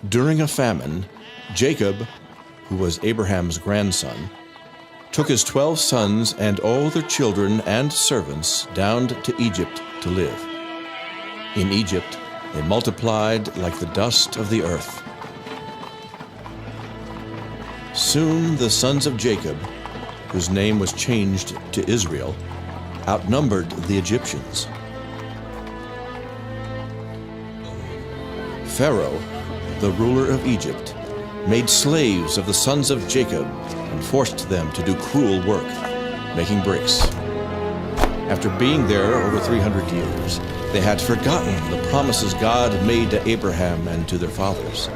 During a famine, Jacob, who was Abraham's grandson, took his 12 sons and all their children and servants down to Egypt to live. In Egypt, they multiplied like the dust of the earth. Soon the sons of Jacob, whose name was changed to Israel, outnumbered the Egyptians. Pharaoh, the ruler of Egypt, made slaves of the sons of Jacob and forced them to do cruel work, making bricks. After being there over 300 years, they had forgotten the promises God made to Abraham and to their fathers.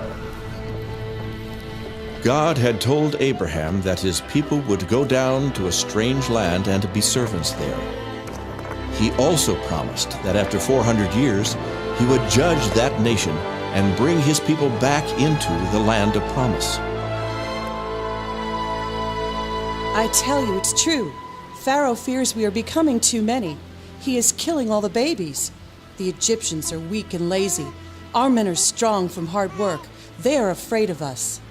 God had told Abraham that his people would go down to a strange land and be servants there. He also promised that after 400 years, he would judge that nation and bring his people back into the land of promise. I tell you, it's true. Pharaoh fears we are becoming too many. He is killing all the babies. The Egyptians are weak and lazy. Our men are strong from hard work. They are afraid of us.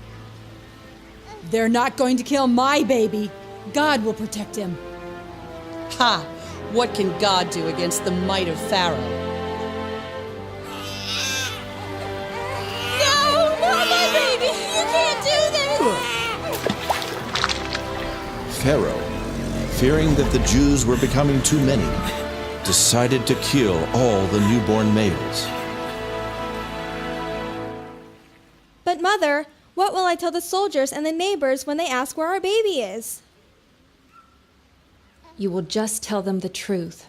They're not going to kill my baby. God will protect him. Ha! What can God do against the might of Pharaoh? No! Not my baby! You can't do this! Pharaoh, fearing that the Jews were becoming too many, decided to kill all the newborn males. But Mother, what will I tell the soldiers and the neighbors when they ask where our baby is? You will just tell them the truth.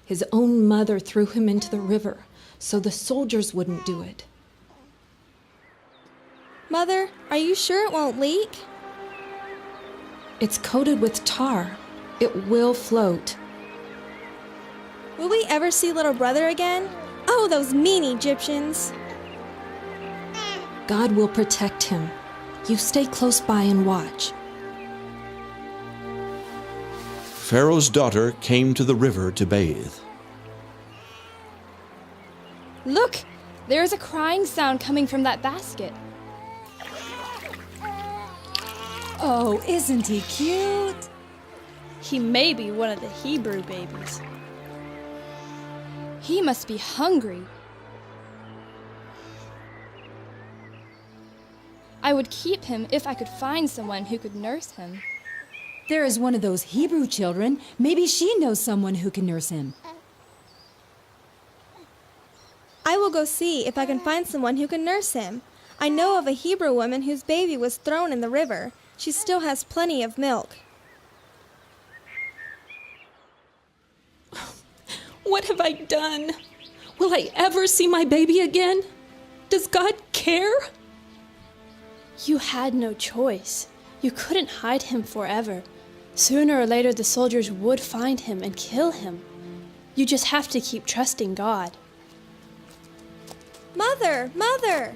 His own mother threw him into the river, so the soldiers wouldn't do it. Mother, are you sure it won't leak? It's coated with tar. It will float. Will we ever see little brother again? Oh, those mean Egyptians! God will protect him. You stay close by and watch. Pharaoh's daughter came to the river to bathe. Look! There is a crying sound coming from that basket. Oh, isn't he cute? He may be one of the Hebrew babies. He must be hungry. I would keep him if I could find someone who could nurse him. There is one of those Hebrew children. Maybe she knows someone who can nurse him. I will go see if I can find someone who can nurse him. I know of a Hebrew woman whose baby was thrown in the river. She still has plenty of milk. What have I done? Will I ever see my baby again? Does God care? You had no choice. You couldn't hide him forever. Sooner or later, the soldiers would find him and kill him. You just have to keep trusting God. Mother! Mother!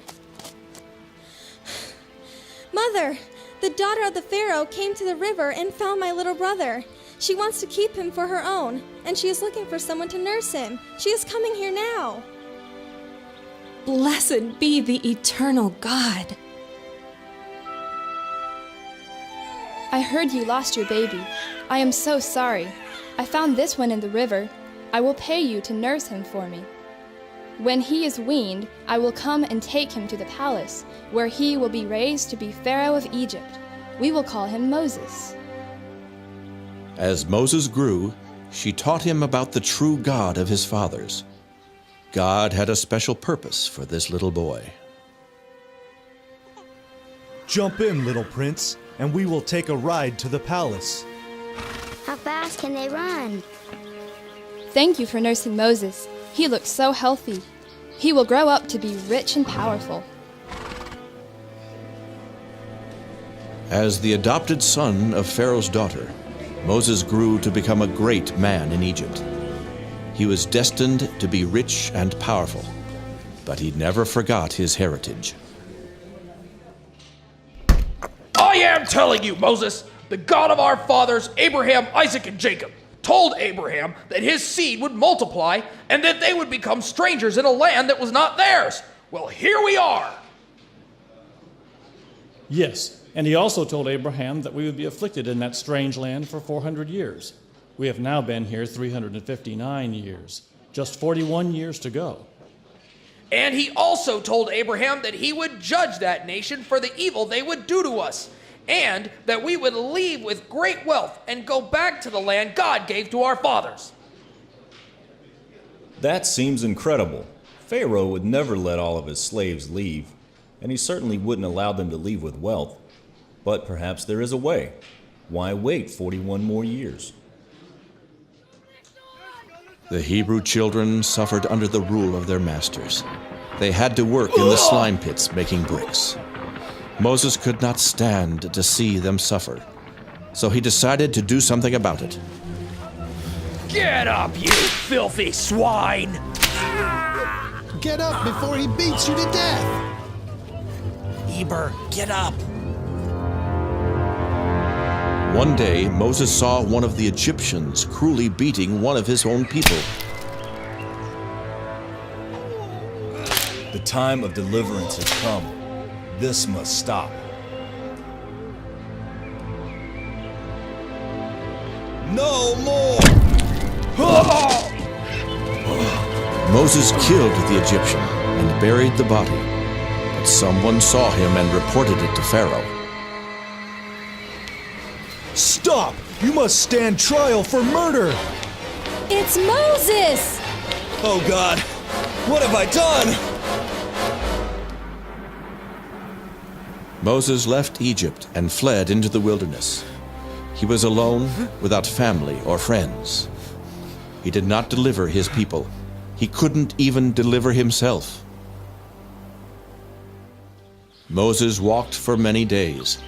Mother! The daughter of the Pharaoh came to the river and found my little brother. She wants to keep him for her own, and she is looking for someone to nurse him. She is coming here now. Blessed be the eternal God. I heard you lost your baby. I am so sorry. I found this one in the river. I will pay you to nurse him for me. When he is weaned, I will come and take him to the palace, where he will be raised to be Pharaoh of Egypt. We will call him Moses. As Moses grew, she taught him about the true God of his fathers. God had a special purpose for this little boy. Jump in, little prince, and we will take a ride to the palace. How fast can they run? Thank you for nursing Moses. He looks so healthy. He will grow up to be rich and powerful. As the adopted son of Pharaoh's daughter, Moses grew to become a great man in Egypt. He was destined to be rich and powerful, but he never forgot his heritage. I am telling you, Moses, the God of our fathers, Abraham, Isaac, and Jacob, told Abraham that his seed would multiply and that they would become strangers in a land that was not theirs. Well, here we are. Yes, and he also told Abraham that we would be afflicted in that strange land for 400 years. We have now been here 359 years, just 41 years to go. And he also told Abraham that he would judge that nation for the evil they would do to us, and that we would leave with great wealth and go back to the land God gave to our fathers. That seems incredible. Pharaoh would never let all of his slaves leave, and he certainly wouldn't allow them to leave with wealth. But perhaps there is a way. Why wait 41 more years? The Hebrew children suffered under the rule of their masters. They had to work in the slime pits making bricks. Moses could not stand to see them suffer, so he decided to do something about it. Get up, you filthy swine! Get up before he beats you to death! Eber, get up! One day, Moses saw one of the Egyptians cruelly beating one of his own people. The time of deliverance has come. This must stop. No more! Moses killed the Egyptian and buried the body, but someone saw him and reported it to Pharaoh. Stop! You must stand trial for murder! It's Moses! Oh God, what have I done? Moses left Egypt and fled into the wilderness. He was alone, without family or friends. He did not deliver his people. He couldn't even deliver himself. Moses walked for many days.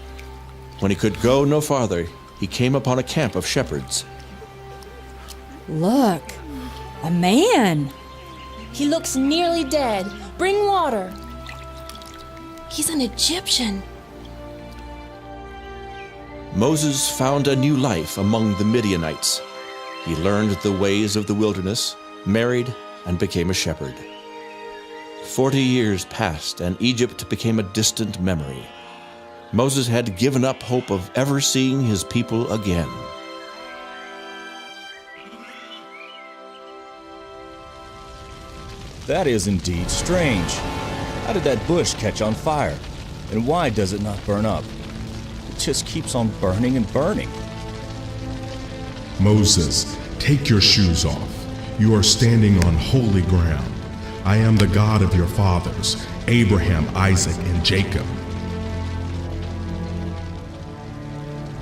When he could go no farther, he came upon a camp of shepherds. Look, a man. He looks nearly dead. Bring water. He's an Egyptian. Moses found a new life among the Midianites. He learned the ways of the wilderness, married, and became a shepherd. 40 years passed, and Egypt became a distant memory. Moses had given up hope of ever seeing his people again. That is indeed strange. How did that bush catch on fire? And why does it not burn up? It just keeps on burning and burning. Moses, take your shoes off. You are standing on holy ground. I am the God of your fathers, Abraham, Isaac, and Jacob.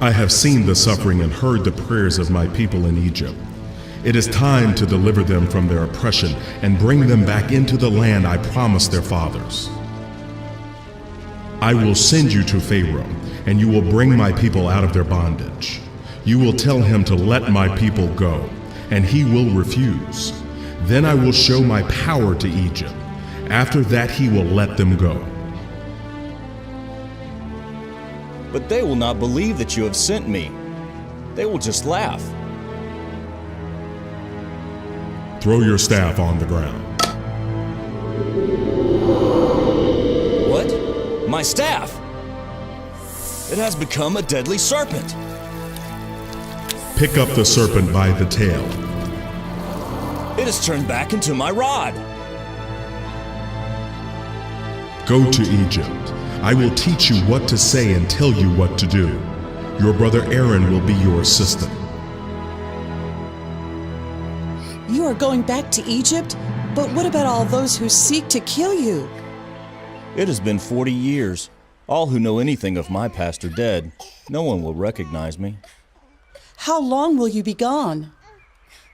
I have seen the suffering and heard the prayers of my people in Egypt. It is time to deliver them from their oppression and bring them back into the land I promised their fathers. I will send you to Pharaoh, and you will bring my people out of their bondage. You will tell him to let my people go, and he will refuse. Then I will show my power to Egypt. After that, he will let them go. But they will not believe that you have sent me. They will just laugh. Throw your staff on the ground. What? My staff? It has become a deadly serpent. Pick up the serpent by the tail. It has turned back into my rod. Go to Egypt. I will teach you what to say and tell you what to do. Your brother Aaron will be your assistant. You are going back to Egypt? But what about all those who seek to kill you? It has been 40 years. All who know anything of my past are dead. No one will recognize me. How long will you be gone?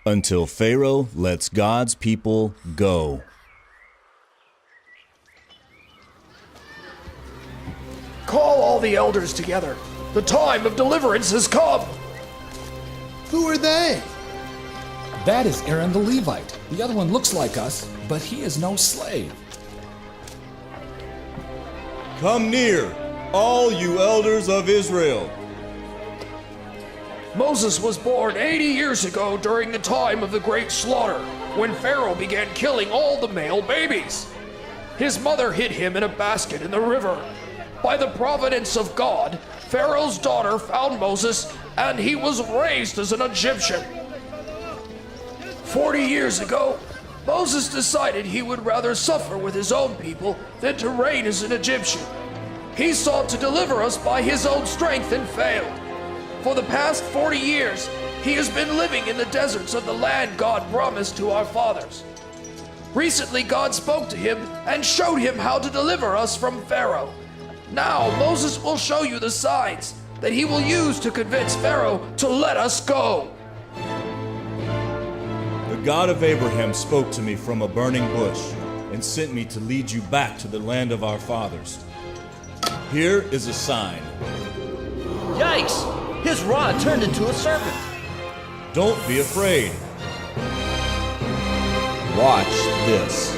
Until Pharaoh lets God's people go. Call all the elders together. The time of deliverance has come. Who are they? That is Aaron the Levite. The other one looks like us, but he is no slave. Come near, all you elders of Israel. Moses was born 80 years ago during the time of the great slaughter, when Pharaoh began killing all the male babies. His mother hid him in a basket in the river. by the providence of God, Pharaoh's daughter found Moses, and he was raised as an Egyptian. 40 years ago, Moses decided he would rather suffer with his own people than to reign as an Egyptian. He sought to deliver us by his own strength and failed. For the past 40 years, he has been living in the deserts of the land God promised to our fathers. Recently, God spoke to him and showed him how to deliver us from Pharaoh. Now, Moses will show you the signs that he will use to convince Pharaoh to let us go. The God of Abraham spoke to me from a burning bush and sent me to lead you back to the land of our fathers. Here is a sign. Yikes! His rod turned into a serpent. Don't be afraid. Watch this.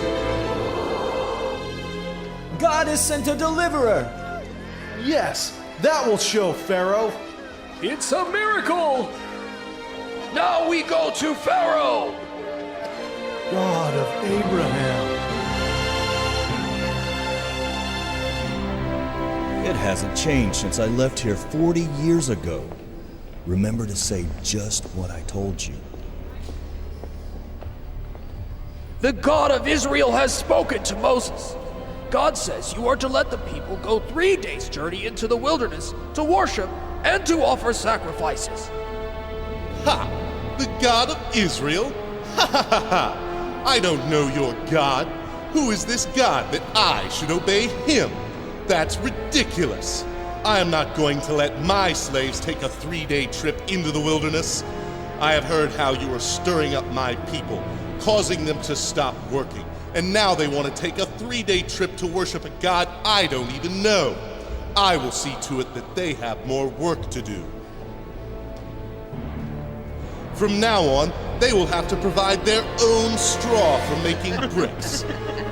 God has sent a deliverer. Yes, that will show Pharaoh. It's a miracle! Now we go to Pharaoh! God of Abraham. It hasn't changed since I left here 40 years ago. Remember to say just what I told you. The God of Israel has spoken to Moses. God says you are to let the people go 3 days' journey into the wilderness to worship and to offer sacrifices. Ha! The God of Israel? Ha ha ha ha! I don't know your God. Who is this God that I should obey him? That's ridiculous. I am not going to let my slaves take a 3-day trip into the wilderness. I have heard how you are stirring up my people, causing them to stop working, and now they want to take a 3-day trip to worship a God I don't even know. I will see to it that they have more work to do. From now on, they will have to provide their own straw for making bricks.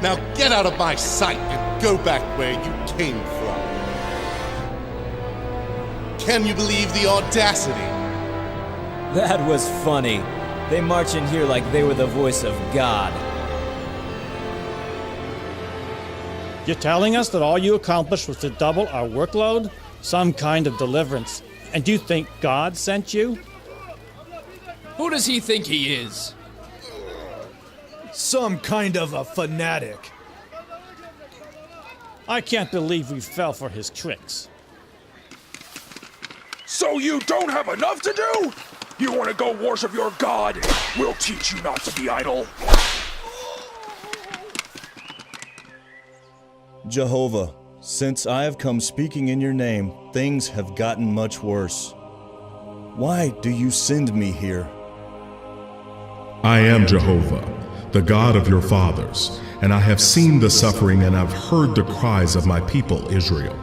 Now get out of my sight and go back where you came from. Can you believe the audacity? That was funny. They march in here like they were the voice of God. You're telling us that all you accomplished was to double our workload? Some kind of deliverance. And you think God sent you? Who does he think he is? Some kind of a fanatic. I can't believe we fell for his tricks. So you don't have enough to do? You want to go worship your God? We'll teach you not to be idle. Jehovah, since I have come speaking in your name, things have gotten much worse. Why do you send me here? I am Jehovah, the God of your fathers, and I have seen the suffering and I've heard the cries of my people, Israel.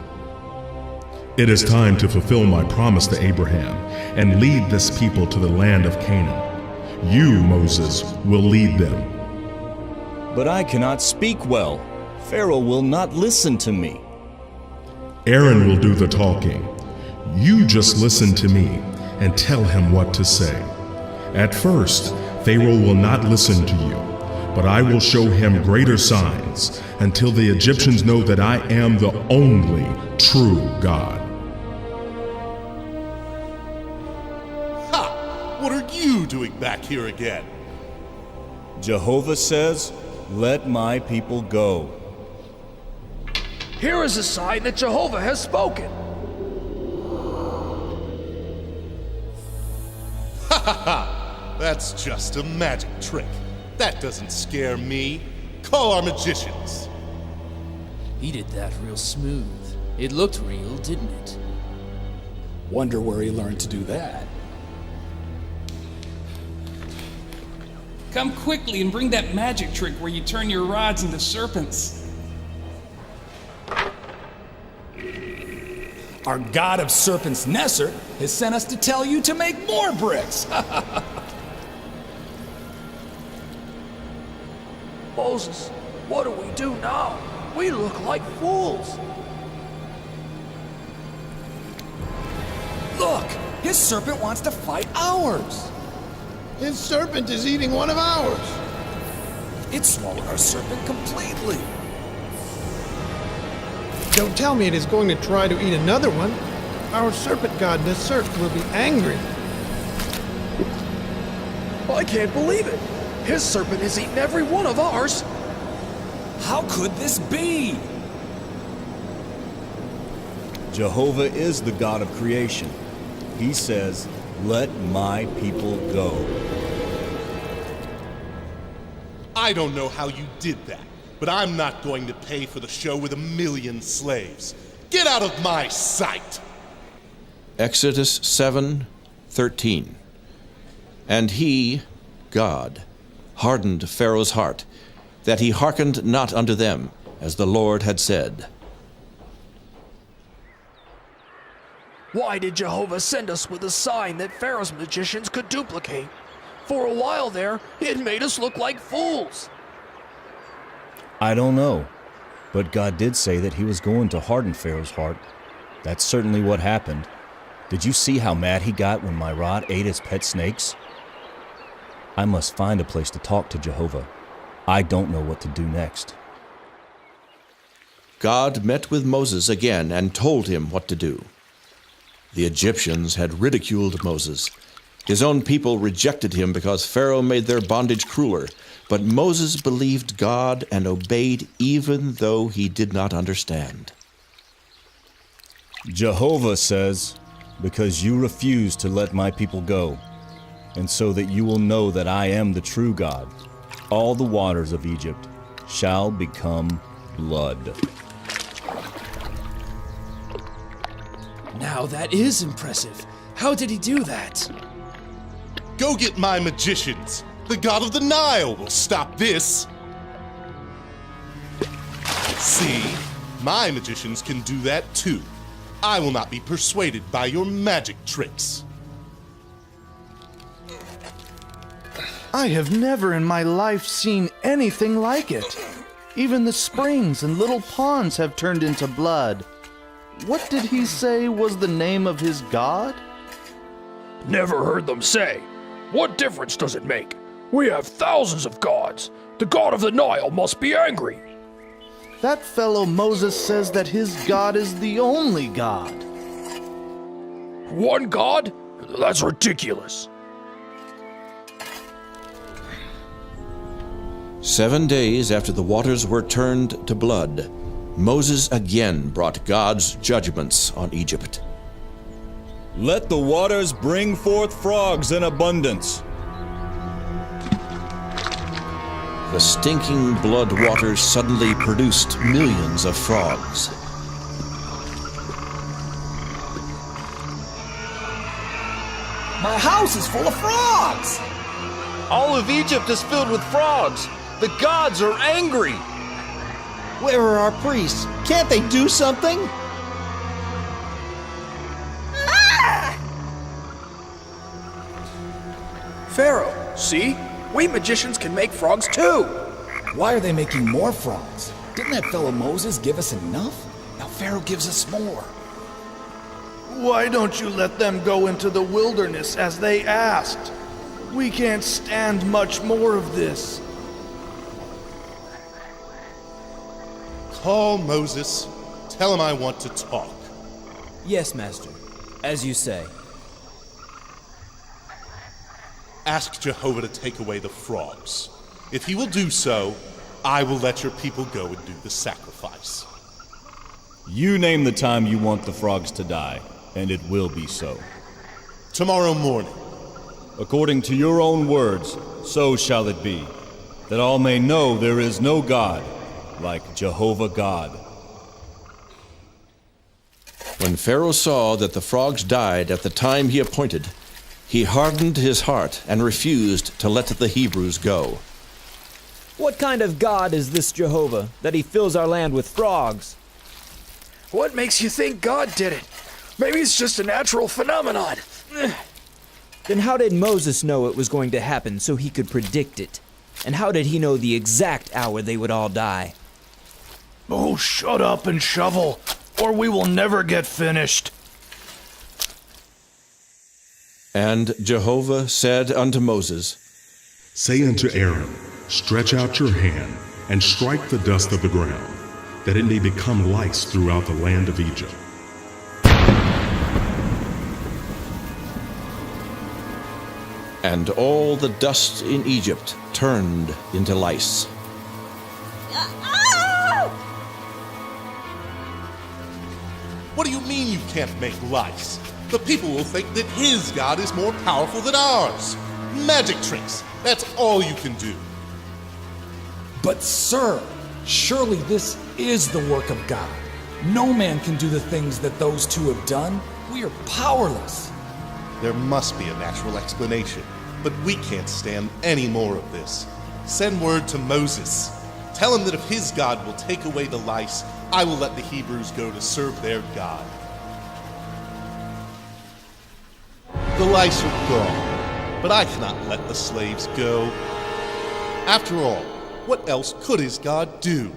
It is time to fulfill my promise to Abraham and lead this people to the land of Canaan. You, Moses, will lead them. But I cannot speak well. Pharaoh will not listen to me. Aaron will do the talking. You just listen to me and tell him what to say. At first, Pharaoh will not listen to you, but I will show him greater signs until the Egyptians know that I am the only true God. Ha! What are you doing back here again? Jehovah says, let my people go. Here is a sign that Jehovah has spoken. Ha ha ha! That's just a magic trick. That doesn't scare me. Call our magicians. He did that real smooth. It looked real, didn't it? Wonder where he learned to do that. Come quickly and bring that magic trick where you turn your rods into serpents. Our god of serpents, Nesser, has sent us to tell you to make more bricks. Moses, what do we do now? We look like fools. Look, his serpent wants to fight ours. His serpent is eating one of ours. It swallowed our serpent completely. Don't tell me it is going to try to eat another one. Our serpent god Nesert will be angry. I can't believe it. His serpent has eaten every one of ours. How could this be? Jehovah is the God of creation. He says, "Let my people go." I don't know how you did that, but I'm not going to pay for the show with 1,000,000 slaves. Get out of my sight! Exodus 7:13. And he, God, hardened Pharaoh's heart, that he hearkened not unto them, as the Lord had said. Why did Jehovah send us with a sign that Pharaoh's magicians could duplicate? For a while there, it made us look like fools. I don't know, but God did say that he was going to harden Pharaoh's heart. That's certainly what happened. Did you see how mad he got when my rod ate his pet snakes? I must find a place to talk to Jehovah. I don't know what to do next. God met with Moses again and told him what to do. The Egyptians had ridiculed Moses. His own people rejected him because Pharaoh made their bondage crueler. But Moses believed God and obeyed even though he did not understand. Jehovah says, "Because you refuse to let my people go, and so that you will know that I am the true God, all the waters of Egypt shall become blood." Now that is impressive. How did he do that? Go get my magicians. The god of the Nile will stop this. See, my magicians can do that too. I will not be persuaded by your magic tricks. I have never in my life seen anything like it. Even the springs and little ponds have turned into blood. What did he say was the name of his god? Never heard them say. What difference does it make? We have thousands of gods. The god of the Nile must be angry. That fellow Moses says that his God is the only God. One god? That's ridiculous. 7 days after the waters were turned to blood, Moses again brought God's judgments on Egypt. Let the waters bring forth frogs in abundance. The stinking blood waters suddenly produced millions of frogs. My house is full of frogs! All of Egypt is filled with frogs. The gods are angry. Where are our priests? Can't they do something? Pharaoh, see? We magicians can make frogs too. Why are they making more frogs? Didn't that fellow Moses give us enough? Now Pharaoh gives us more. Why don't you let them go into the wilderness as they asked? We can't stand much more of this. Call Moses. Tell him I want to talk. Yes, Master. As you say. Ask Jehovah to take away the frogs. If he will do so, I will let your people go and do the sacrifice. You name the time you want the frogs to die, and it will be so. Tomorrow morning. According to your own words, so shall it be, that all may know there is no God like Jehovah God. When Pharaoh saw that the frogs died at the time he appointed, he hardened his heart and refused to let the Hebrews go. What kind of God is this Jehovah, that he fills our land with frogs? What makes you think God did it? Maybe it's just a natural phenomenon. Then how did Moses know it was going to happen so he could predict it? And how did he know the exact hour they would all die? Oh, shut up and shovel, or we will never get finished. And Jehovah said unto Moses, Say unto Aaron, Stretch out your hand, and strike the dust of the ground. that it may become lice throughout the land of Egypt. And all the dust in Egypt turned into lice. What do you mean you can't make lice? The people will think that his God is more powerful than ours. Magic tricks, that's all you can do. But sir, surely this is the work of God. No man can do the things that those two have done. We are powerless. There must be a natural explanation, but we can't stand any more of this. Send word to Moses. Tell him that if his God will take away the lice, I will let the Hebrews go to serve their God. The lice are gone, but I cannot let the slaves go. After all, what else could his God do?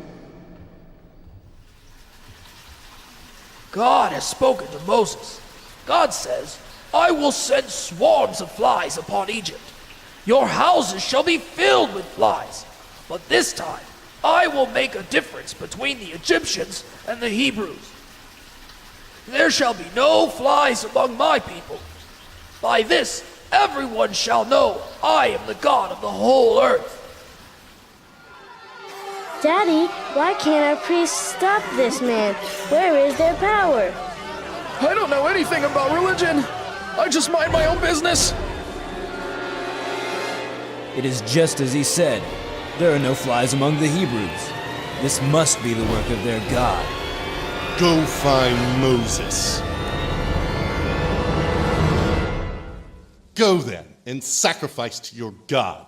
God has spoken to Moses. God says, I will send swarms of flies upon Egypt. Your houses shall be filled with flies. But this time, I will make a difference between the Egyptians and the Hebrews. There shall be no flies among my people. By this, everyone shall know I am the God of the whole earth. Daddy, why can't our priests stop this man? Where is their power? I don't know anything about religion. I just mind my own business. It is just as he said. There are no flies among the Hebrews. This must be the work of their God. Go find Moses. Go then and sacrifice to your God,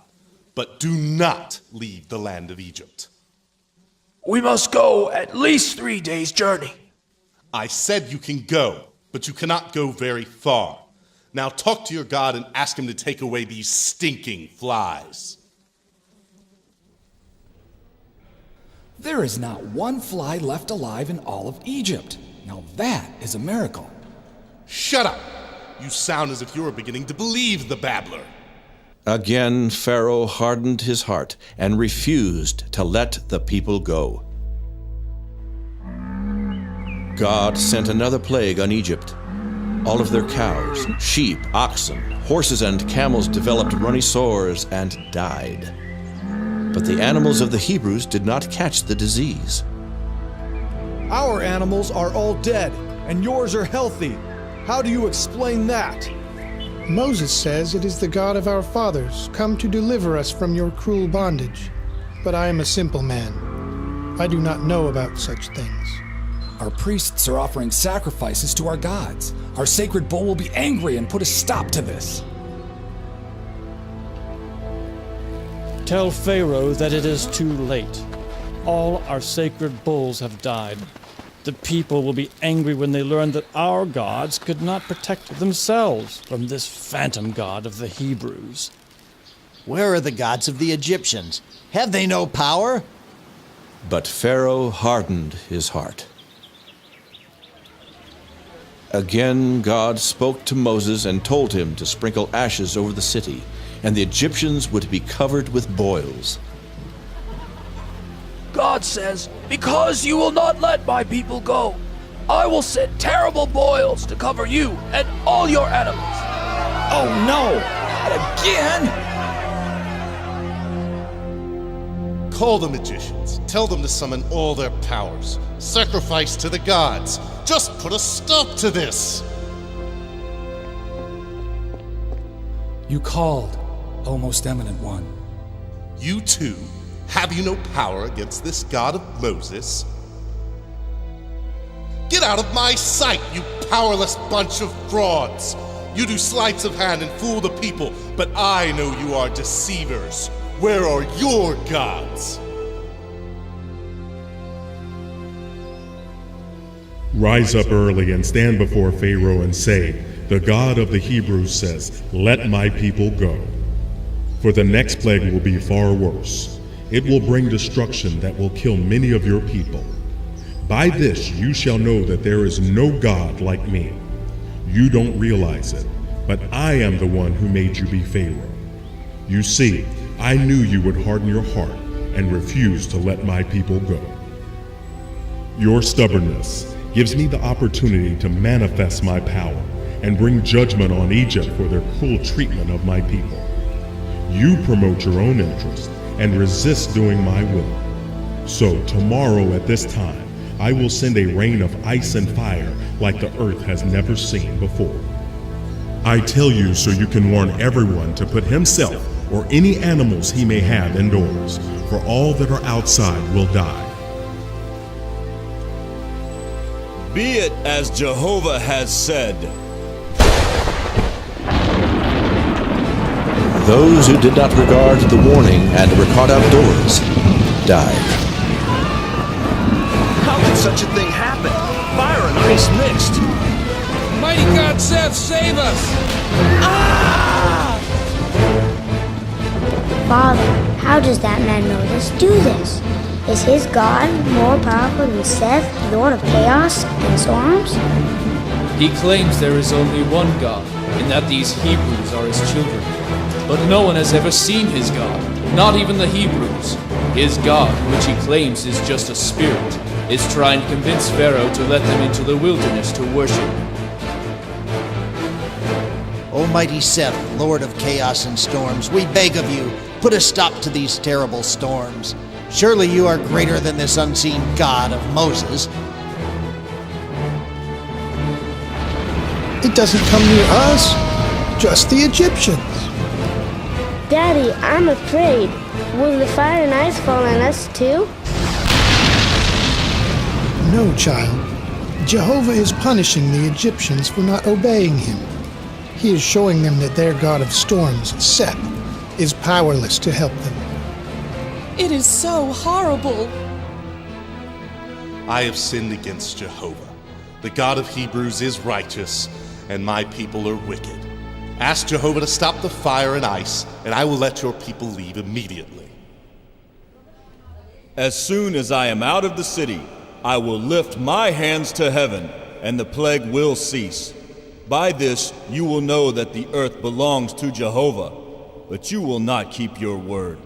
but do not leave the land of Egypt. We must go at least 3 days' journey. I said you can go, but you cannot go very far. Now talk to your God and ask him to take away these stinking flies. There is not one fly left alive in all of Egypt. Now that is a miracle. Shut up! You sound as if you are beginning to believe the babbler. Again, Pharaoh hardened his heart and refused to let the people go. God sent another plague on Egypt. All of their cows, sheep, oxen, horses, and camels developed runny sores and died. But the animals of the Hebrews did not catch the disease. Our animals are all dead, and yours are healthy. How do you explain that? Moses says it is the God of our fathers come to deliver us from your cruel bondage. But I am a simple man. I do not know about such things. Our priests are offering sacrifices to our gods. Our sacred bull will be angry and put a stop to this. Tell Pharaoh that it is too late. All our sacred bulls have died. The people will be angry when they learn that our gods could not protect themselves from this phantom god of the Hebrews. Where are the gods of the Egyptians? Have they no power? But Pharaoh hardened his heart. Again, God spoke to Moses and told him to sprinkle ashes over the city, and the Egyptians would be covered with boils. God says, because you will not let my people go, I will send terrible boils to cover you and all your animals. Oh no! Not again! Call the magicians. Tell them to summon all their powers. Sacrifice to the gods. Just put a stop to this. You called, O most eminent one. You too? Have you no power against this God of Moses? Get out of my sight, you powerless bunch of frauds! You do sleights of hand and fool the people, but I know you are deceivers. Where are your gods? Rise up early and stand before Pharaoh and say, the God of the Hebrews says, let my people go. For the next plague will be far worse. It will bring destruction that will kill many of your people. By this you shall know that there is no God like me. You don't realize it, but I am the one who made you be Pharaoh. You see, I knew you would harden your heart and refuse to let my people go. Your stubbornness gives me the opportunity to manifest my power and bring judgment on Egypt for their cruel treatment of my people. You promote your own interest and resist doing my will. So tomorrow at this time, I will send a rain of ice and fire like the earth has never seen before. I tell you so you can warn everyone to put himself or any animals he may have indoors, for all that are outside will die. Be it as Jehovah has said. Those who did not regard the warning and were caught outdoors died. How could such a thing happen? Fire and ice mixed. Mighty God Seth, save us! Father, how does that man Moses do this? Is his God more powerful than Seth, Lord of Chaos and Storms? He claims there is only one God, and that these Hebrews are his children. But no one has ever seen his God, not even the Hebrews. His God, which he claims is just a spirit, is trying to convince Pharaoh to let them into the wilderness to worship. Almighty Seth, Lord of Chaos and Storms, we beg of you, put a stop to these terrible storms. Surely you are greater than this unseen God of Moses. It doesn't come near us, just the Egyptians. Daddy, I'm afraid. Will the fire and ice fall on us too? No, child. Jehovah is punishing the Egyptians for not obeying him. He is showing them that their God of storms, Seth, is powerless to help them. It is so horrible. I have sinned against Jehovah. The God of Hebrews is righteous, and my people are wicked. Ask Jehovah to stop the fire and ice, and I will let your people leave immediately. As soon as I am out of the city, I will lift my hands to heaven, and the plague will cease. By this you will know that the earth belongs to Jehovah, but you will not keep your word.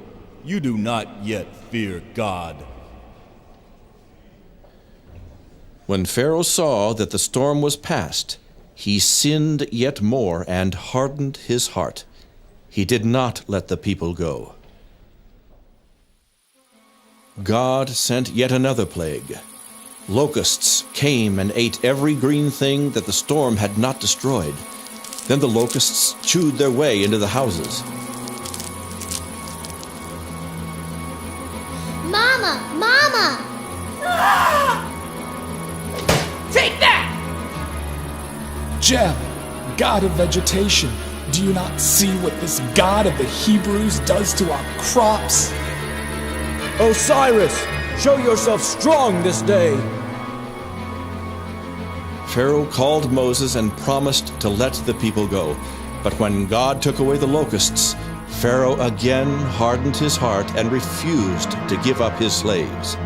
You do not yet fear God. When Pharaoh saw that the storm was past, he sinned yet more and hardened his heart. He did not let the people go. God sent yet another plague. Locusts came and ate every green thing that the storm had not destroyed. Then the locusts chewed their way into the houses. Mama! Mama! Take that! Jeb, God of vegetation, do you not see what this God of the Hebrews does to our crops? Osiris, show yourself strong this day. Pharaoh called Moses and promised to let the people go. But when God took away the locusts, Pharaoh again hardened his heart and refused to give up his slaves.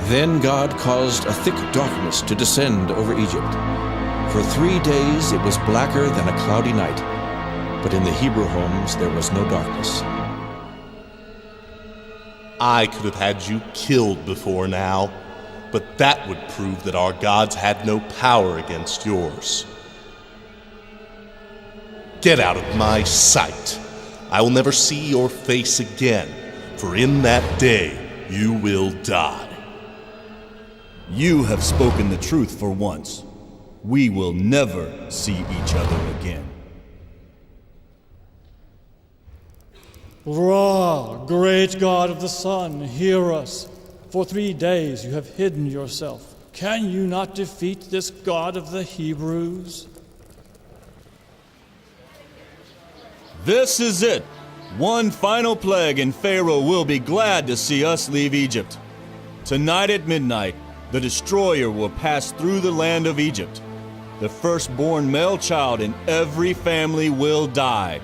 Then God caused a thick darkness to descend over Egypt. For 3 days it was blacker than a cloudy night, but in the Hebrew homes there was no darkness. I could have had you killed before now, but that would prove that our gods had no power against yours. Get out of my sight. I will never see your face again, for in that day you will die. You have spoken the truth for once. We will never see each other again. Ra, great God of the sun, hear us. For 3 days you have hidden yourself. Can you not defeat this God of the Hebrews? This is it. One final plague, and Pharaoh will be glad to see us leave Egypt. Tonight at midnight, the destroyer will pass through the land of Egypt. The firstborn male child in every family will die.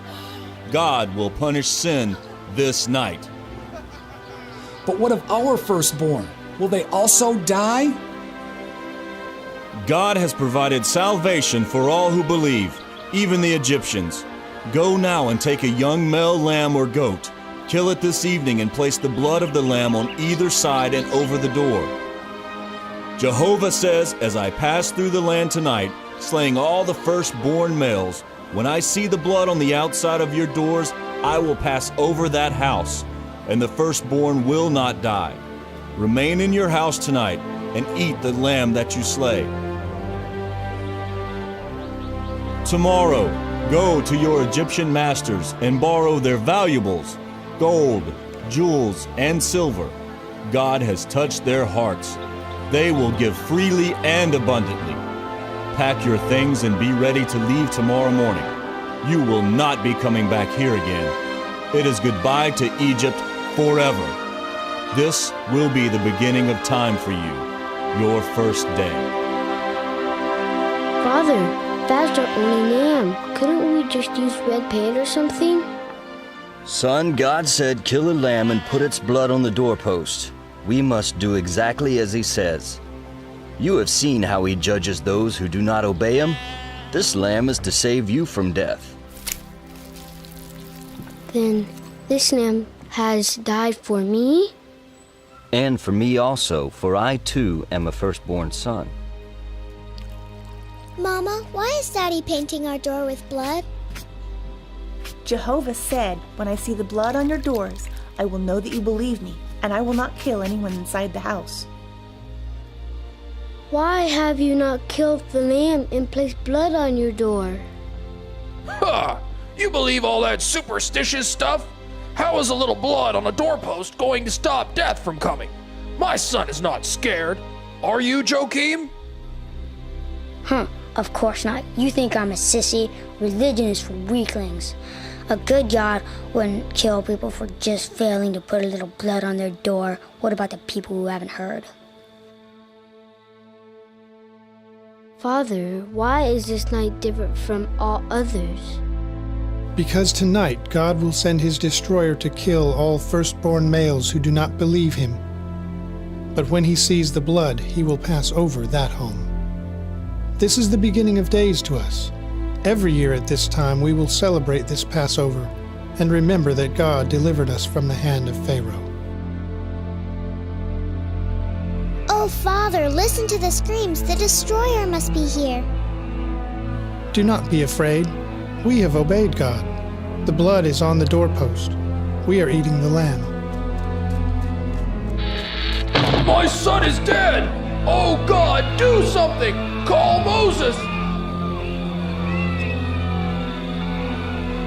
God will punish sin this night. But what of our firstborn? Will they also die? God has provided salvation for all who believe, even the Egyptians. Go now and take a young male lamb or goat. Kill it this evening and place the blood of the lamb on either side and over the door. Jehovah says, as I pass through the land tonight, slaying all the firstborn males, when I see the blood on the outside of your doors, I will pass over that house, and the firstborn will not die. Remain in your house tonight and eat the lamb that you slay. Tomorrow, go to your Egyptian masters and borrow their valuables, gold, jewels, and silver. God has touched their hearts. They will give freely and abundantly. Pack your things and be ready to leave tomorrow morning. You will not be coming back here again. It is goodbye to Egypt forever. This will be the beginning of time for you, your first day. Father, that's our only lamb. Couldn't we just use red paint or something? Son, God said kill a lamb and put its blood on the doorpost. We must do exactly as he says. You have seen how he judges those who do not obey him. This lamb is to save you from death. Then this lamb has died for me? And for me also, for I too am a firstborn son. Mama, why is Daddy painting our door with blood? Jehovah said, when I see the blood on your doors, I will know that you believe me, and I will not kill anyone inside the house. Why have you not killed the lamb and placed blood on your door? Ha! You believe all that superstitious stuff? How is a little blood on a doorpost going to stop death from coming? My son is not scared. Are you, Joachim? Of course not. You think I'm a sissy. Religion is for weaklings. A good God wouldn't kill people for just failing to put a little blood on their door. What about the people who haven't heard? Father, why is this night different from all others? Because tonight God will send his destroyer to kill all firstborn males who do not believe him. But when he sees the blood, he will pass over that home. This is the beginning of days to us. Every year at this time we will celebrate this Passover and remember that God delivered us from the hand of Pharaoh. Oh, Father, listen to the screams. The destroyer must be here. Do not be afraid. We have obeyed God. The blood is on the doorpost. We are eating the lamb. My son is dead! Oh God, do something! Call Moses!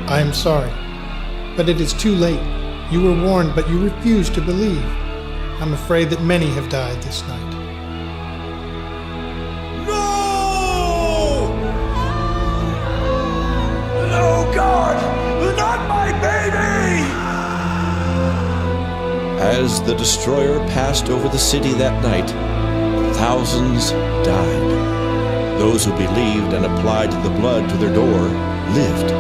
I am sorry, but it is too late. You were warned, but you refused to believe. I'm afraid that many have died this night. No, God! Not my baby! As the destroyer passed over the city that night, thousands died. Those who believed and applied the blood to their door lived.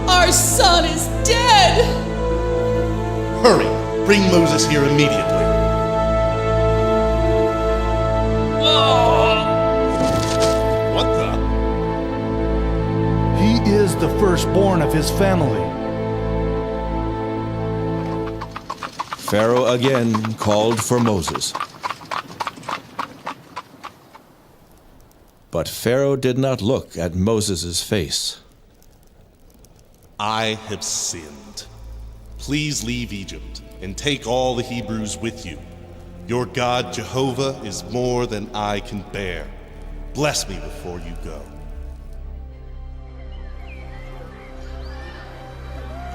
Our son is dead! Hurry! Bring Moses here immediately. What the? He is the firstborn of his family. Pharaoh again called for Moses. But Pharaoh did not look at Moses' face. I have sinned. Please leave Egypt and take all the Hebrews with you. Your God Jehovah is more than I can bear. Bless me before you go.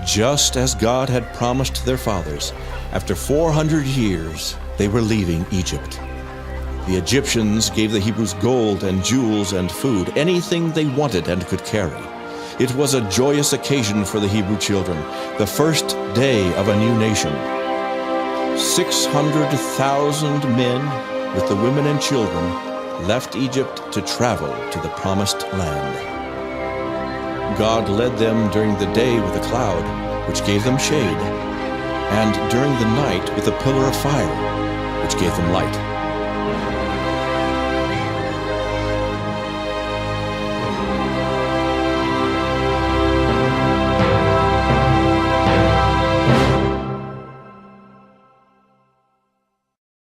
Just as God had promised their fathers, after 400 years, they were leaving Egypt. The Egyptians gave the Hebrews gold and jewels and food, anything they wanted and could carry. It was a joyous occasion for the Hebrew children, the first day of a new nation. 600,000 men, with the women and children, left Egypt to travel to the promised land. God led them during the day with a cloud, which gave them shade, and during the night with a pillar of fire, which gave them light.